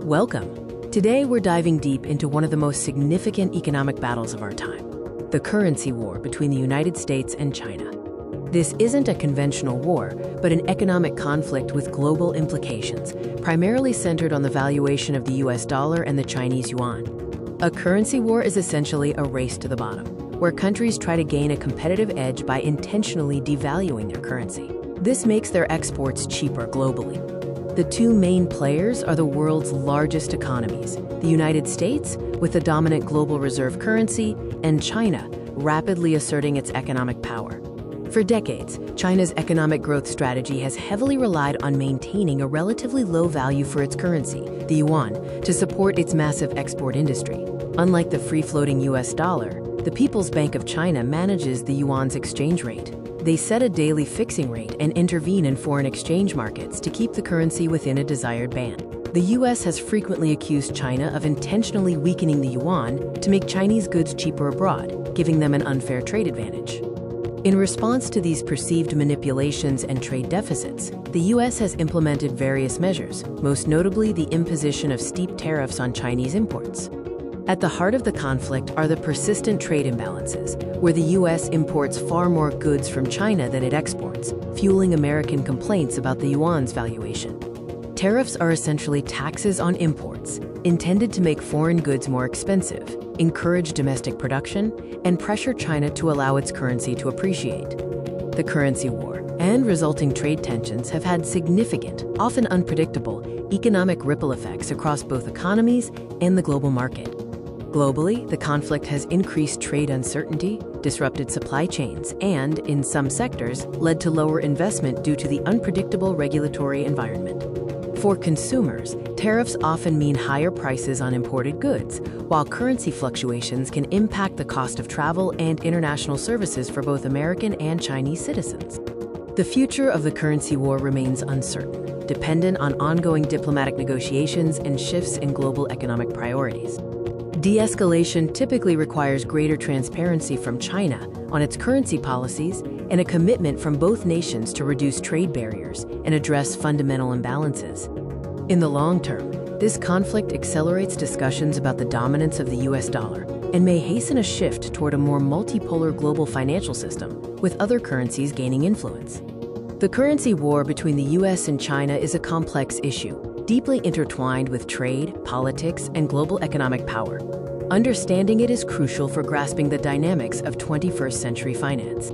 Welcome. Today we're diving deep into one of the most significant economic battles of our time, the currency war between the United States and China. This isn't a conventional war, but an economic conflict with global implications, primarily centered on the valuation of the US dollar and the Chinese yuan. A currency war is essentially a race to the bottom, where countries try to gain a competitive edge by intentionally devaluing their currency. This makes their exports cheaper globally. The two main players are the world's largest economies, the United States, with the dominant global reserve currency, and China, rapidly asserting its economic power. For decades, China's economic growth strategy has heavily relied on maintaining a relatively low value for its currency, the yuan, to support its massive export industry. Unlike the free-floating US dollar, the People's Bank of China manages the yuan's exchange rate. They set a daily fixing rate and intervene in foreign exchange markets to keep the currency within a desired band. The US has frequently accused China of intentionally weakening the yuan to make Chinese goods cheaper abroad, giving them an unfair trade advantage. In response to these perceived manipulations and trade deficits, the US has implemented various measures, most notably the imposition of steep tariffs on Chinese imports. At the heart of the conflict are the persistent trade imbalances, where the US imports far more goods from China than it exports, fueling American complaints about the yuan's valuation. Tariffs are essentially taxes on imports, intended to make foreign goods more expensive, encourage domestic production, and pressure China to allow its currency to appreciate. The currency war and resulting trade tensions have had significant, often unpredictable, economic ripple effects across both economies and the global market. Globally, the conflict has increased trade uncertainty, disrupted supply chains, and, in some sectors, led to lower investment due to the unpredictable regulatory environment. For consumers, tariffs often mean higher prices on imported goods, while currency fluctuations can impact the cost of travel and international services for both American and Chinese citizens. The future of the currency war remains uncertain, dependent on ongoing diplomatic negotiations and shifts in global economic priorities. De-escalation typically requires greater transparency from China on its currency policies and a commitment from both nations to reduce trade barriers and address fundamental imbalances. In the long term, this conflict accelerates discussions about the dominance of the US dollar and may hasten a shift toward a more multipolar global financial system, with other currencies gaining influence. The currency war between the US and China is a complex issue, deeply intertwined with trade, politics, and global economic power. Understanding it is crucial for grasping the dynamics of 21st century finance.